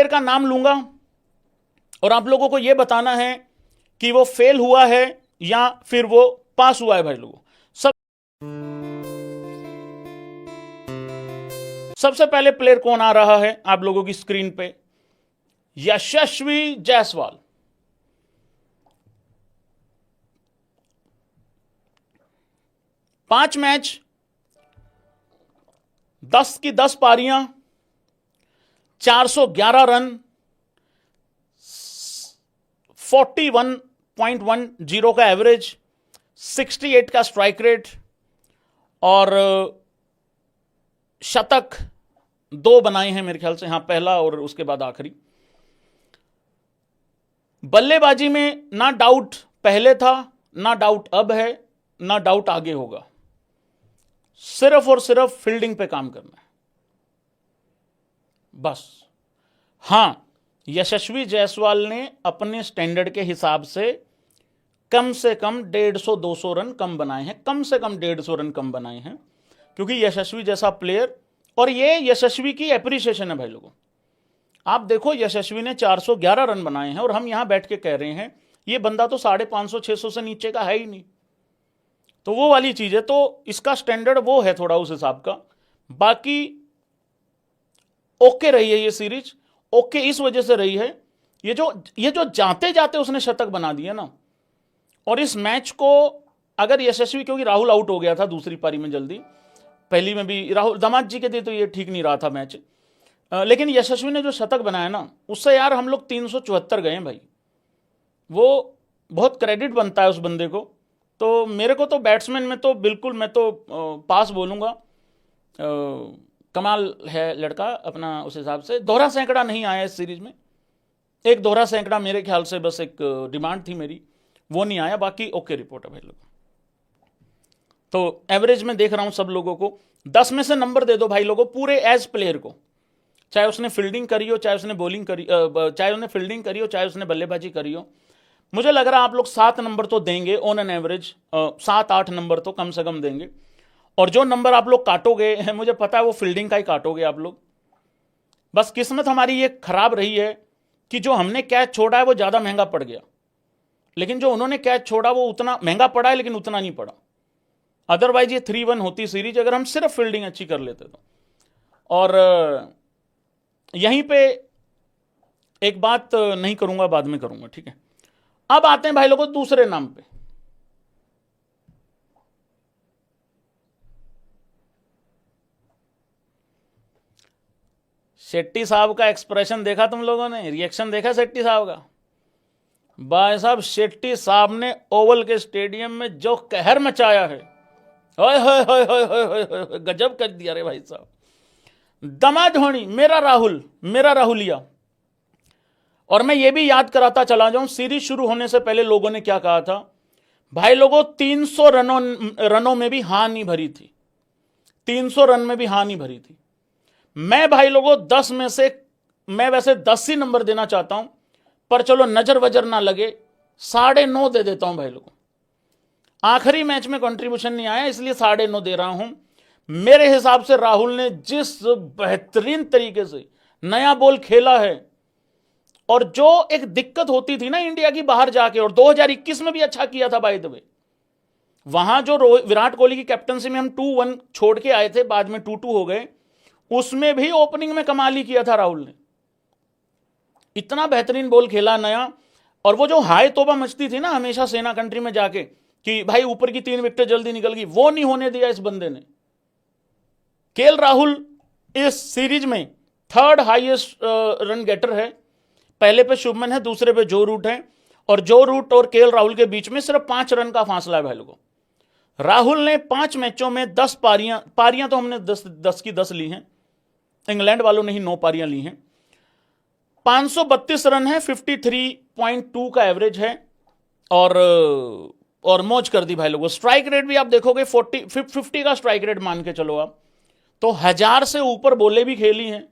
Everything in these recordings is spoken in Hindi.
प्लेयर का नाम लूंगा और आप लोगों को यह बताना है कि वो फेल हुआ है या फिर वो पास हुआ है भाई लोगों। सबसे पहले प्लेयर कौन आ रहा है आप लोगों की स्क्रीन पे? यशस्वी जायसवाल। पांच मैच, 10 की 10 पारियां, 411 रन, 41.10 का एवरेज, 68 का स्ट्राइक रेट और शतक 2 बनाए हैं मेरे ख्याल से, हां पहला और उसके बाद आखिरी। बल्लेबाजी में ना डाउट पहले था, ना डाउट अब है, ना डाउट आगे होगा। सिर्फ और सिर्फ फील्डिंग पे काम करना है बस। हां, यशस्वी जायसवाल ने अपने स्टैंडर्ड के हिसाब से कम 150-200 रन कम बनाए हैं, कम से कम 150 रन कम बनाए हैं, क्योंकि यशस्वी जैसा प्लेयर, और ये यशस्वी की एप्रिसिएशन है भाई लोगों। आप देखो, यशस्वी ने 411 रन बनाए हैं और हम यहां बैठ के कह रहे हैं ये बंदा तो 550-600 से नीचे का है ही नहीं। तो वो वाली चीज है, तो इसका स्टैंडर्ड वो है थोड़ा उस हिसाब का। बाकी ओके रही है ये सीरीज। ओके इस वजह से रही है, ये जो जाते जाते उसने शतक बना दिया ना, और इस मैच को अगर यशस्वी, क्योंकि राहुल आउट हो गया था दूसरी पारी में जल्दी, पहली में भी राहुल दामाद जी के लिए तो ये ठीक नहीं रहा था मैच, लेकिन यशस्वी ने जो शतक बनाया ना, उससे यार हम लोग 374 गए भाई। वो बहुत क्रेडिट बनता है उस बंदे को। तो मेरे को तो बैट्समैन में तो बिल्कुल, मैं तो पास बोलूंगा। कमाल है लड़का अपना, उस हिसाब से। दोहरा सैकड़ा नहीं आया इस सीरीज में, एक दोहरा सैकड़ा मेरे ख्याल से बस एक डिमांड थी मेरी, वो नहीं आया। बाकी ओके रिपोर्ट है भाई लोग। तो एवरेज में देख रहा हूं सब लोगों को 10 में से नंबर दे दो भाई लोगों, पूरे एज प्लेयर को, चाहे उसने फील्डिंग करी हो, चाहे उसने बॉलिंग करी, चाहे उसने फील्डिंग करी हो, चाहे उसने बल्लेबाजी करी हो। मुझे लग रहा है आप लोग 7 नंबर तो देंगे ऑन एन एवरेज, 7-8 नंबर तो कम से कम देंगे। और जो नंबर आप लोग काटोगे मुझे पता है वो फील्डिंग का ही काटोगे आप लोग। बस किस्मत हमारी ये खराब रही है कि जो हमने कैच छोड़ा है वो ज्यादा महंगा पड़ गया, लेकिन जो उन्होंने कैच छोड़ा वो उतना महंगा पड़ा है लेकिन उतना नहीं पड़ा। अदरवाइज ये 3-1 होती सीरीज अगर हम सिर्फ फील्डिंग अच्छी कर लेते तो। और यहीं पे एक बात नहीं करूंगा, बाद में करूंगा, ठीक है। अब आते हैं भाई लोगों दूसरे नाम पे। शेट्टी साहब का एक्सप्रेशन देखा तुम लोगों ने, रिएक्शन देखा शेट्टी साहब का? भाई साहब, शेट्टी साहब ने ओवल के स्टेडियम में जो कहर मचाया है, हाय हाय हाय हाय हाय, गजब कर दिया रे भाई साहब। दमा धोनी, मेरा राहुल, मेरा राहुलिया। और मैं ये भी याद कराता चला जाऊं, सीरीज शुरू होने से पहले लोगों ने क्या कहा था भाई लोगों, 300 रनों में भी हां नहीं भरी थी, 300 रन में भी हां नहीं भरी थी। मैं भाई लोगों 10 में से, मैं वैसे 10 ही नंबर देना चाहता हूं, पर चलो नजर वजर ना लगे, 9.5 दे देता हूं भाई लोगों। आखिरी मैच में कंट्रीब्यूशन नहीं आया इसलिए 9.5 दे रहा हूं। मेरे हिसाब से राहुल ने जिस बेहतरीन तरीके से नया बॉल खेला है, और जो एक दिक्कत होती थी ना इंडिया की बाहर जाके, और 2021 में भी अच्छा किया था बाय द वे, वहां जो विराट कोहली की कैप्टनसी में हम 2-1 छोड़ के आए थे, बाद में 2-2 हो गए, उसमें भी ओपनिंग में कमाल ही किया था राहुल ने। इतना बेहतरीन बॉल खेला नया। और वो जो हाय तोबा मचती थी ना हमेशा सेना कंट्री में जाके कि भाई ऊपर की 3 विकेट जल्दी निकल गई, वो नहीं होने दिया इस बंदे ने। केएल राहुल इस सीरीज में 3rd हाईएस्ट रन गेटर है। पहले पे शुभमन है, दूसरे पे जो रूट है, और जो रूट और केएल राहुल के बीच में सिर्फ 5 रन का फासला है भाई लोगों। राहुल ने 5 मैचों में 10 पारियां तो हमने 10 की 10 ली हैं, इंग्लैंड वालों ने ही 9 पारियां ली हैं। 532 रन है, 53.2 का एवरेज है, और मौज कर दी भाई लोगों। स्ट्राइक रेट भी आप देखोगे 50 का स्ट्राइक रेट मान के चलो आप, तो 1000 से ऊपर बोले भी खेली हैं,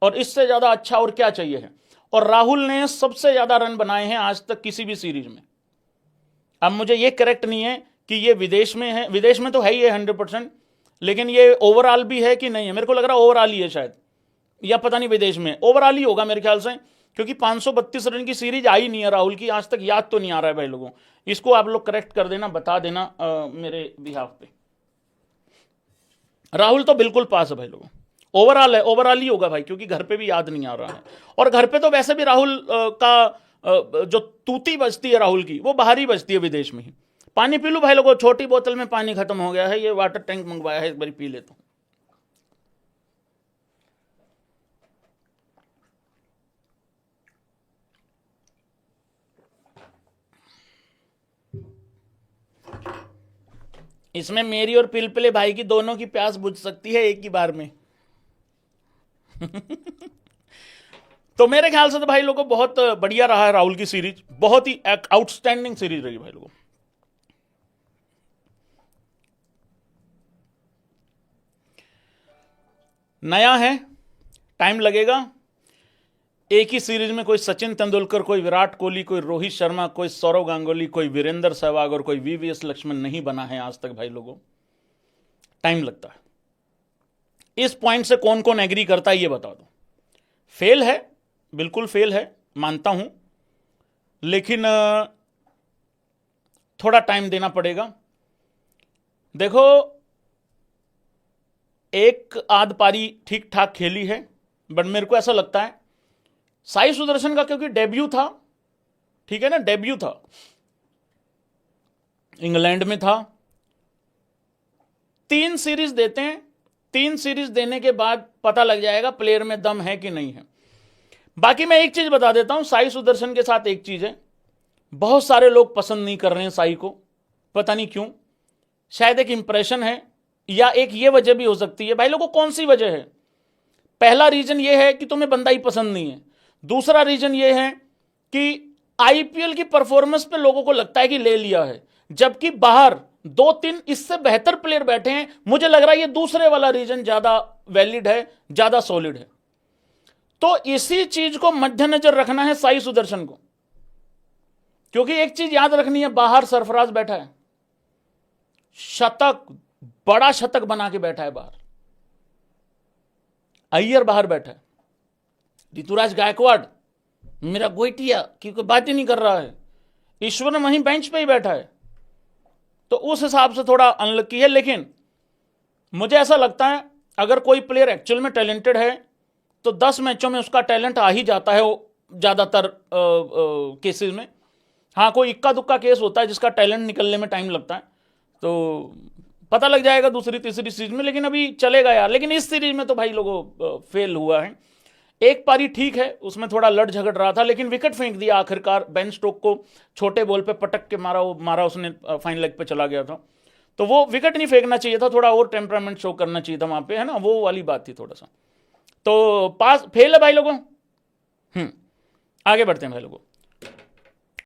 और इससे ज्यादा अच्छा और क्या चाहिए है। और राहुल ने सबसे ज्यादा रन बनाए हैं आज तक किसी भी सीरीज में। अब मुझे ये करेक्ट नहीं है कि ये विदेश में है, विदेश में तो है ही है 100%, लेकिन ये ओवरऑल भी है कि नहीं है, मेरे को लग रहा है ओवरऑल ही है शायद। या पता नहीं विदेश में, ओवरऑल ही होगा मेरे ख्याल से, क्योंकि 532 रन की सीरीज आई नहीं है राहुल की आज तक, याद तो नहीं आ रहा है भाई लोगों। इसको आप लोग करेक्ट कर देना, बता देना मेरे बिहाफ पे। राहुल तो बिल्कुल पास है भाई लोगों, ओवरऑल है, ओवरऑल ही होगा भाई, क्योंकि घर पे भी याद नहीं आ रहा है। और घर पे तो वैसे भी राहुल का जो तूती बजती है राहुल की, वो बाहर ही बजती है, विदेश में ही। पानी पी लो भाई लोगों, छोटी बोतल में पानी खत्म हो गया है, ये वाटर टैंक मंगवाया है, एक बार पी लेता हूं। इसमें मेरी और पिलपिले भाई की दोनों की प्यास बुझ सकती है एक ही बार में। तो मेरे ख्याल से तो भाई लोगों बहुत बढ़िया रहा है राहुल की सीरीज, बहुत ही आउटस्टैंडिंग सीरीज रही भाई लोगों। नया है, टाइम लगेगा। एक ही सीरीज में कोई सचिन तेंदुलकर, कोई विराट कोहली, कोई रोहित शर्मा, कोई सौरव गांगुली, कोई वीरेंद्र सहवाग और कोई वीवीएस लक्ष्मण नहीं बना है आज तक भाई लोगों, टाइम लगता है। इस पॉइंट से कौन कौन एग्री करता है ये बता दो। फेल है, बिल्कुल फेल है, मानता हूं, लेकिन थोड़ा टाइम देना पड़ेगा। देखो, एक आध पारी ठीक ठाक खेली है, बट मेरे को ऐसा लगता है साई सुदर्शन का, क्योंकि डेब्यू था, ठीक है ना, डेब्यू था, इंग्लैंड में था। 3 सीरीज देते हैं, 3 सीरीज देने के बाद पता लग जाएगा प्लेयर में दम है कि नहीं है। बाकी मैं एक चीज बता देता हूं, साई सुदर्शन के साथ एक चीज है, बहुत सारे लोग पसंद नहीं कर रहे हैं साई को, पता नहीं क्यों, शायद एक इंप्रेशन है, या एक ये वजह भी हो सकती है। भाई लोगों, कौन सी वजह है? पहला रीजन ये है कि तुम्हें बंदा ही पसंद नहीं है, दूसरा रीजन ये है कि आईपीएल की परफॉर्मेंस पे लोगों को लगता है कि ले लिया है, जबकि बाहर 2-3 इससे बेहतर प्लेयर बैठे हैं। मुझे लग रहा है ये दूसरे वाला रीजन ज्यादा वैलिड है, ज्यादा सॉलिड है। तो इसी चीज को मद्देनजर रखना है साई सुदर्शन को, क्योंकि एक चीज याद रखनी है, बाहर सरफराज बैठा है, शतक, बड़ा शतक बना के बैठा है बाहर, अय्यर बाहर बैठा है, ऋतुराज गायकवाड़ मेरा गोइटिया क्योंकि बात ही नहीं कर रहा है, ईश्वर वहीं बेंच पे ही बैठा है। तो उस हिसाब से थोड़ा अनलकी है, लेकिन मुझे ऐसा लगता है अगर कोई प्लेयर एक्चुअल में टैलेंटेड है तो 10 मैचों में उसका टैलेंट आ ही जाता है, वो ज्यादातर केसेस में। हाँ, कोई इक्का दुक्का केस होता है जिसका टैलेंट निकलने में टाइम लगता है, तो पता लग जाएगा दूसरी तीसरी सीरीज में, लेकिन अभी चलेगा यार। लेकिन इस सीरीज में तो भाई लोगों फेल हुआ है। एक पारी ठीक है, उसमें थोड़ा लड़ झगड़ रहा था, लेकिन विकेट फेंक दिया आखिरकार, बेन स्टोक को छोटे बॉल पे पटक के मारा उसने, फाइन लेग पे चला गया था, तो वो विकेट नहीं फेंकना चाहिए था, थोड़ा और टेम्परामेंट शो करना चाहिए था वहां पे, है ना, वो वाली बात थी थोड़ा सा। तो पास फेल है भाई लोगों। आगे बढ़ते हैं भाई लोगों।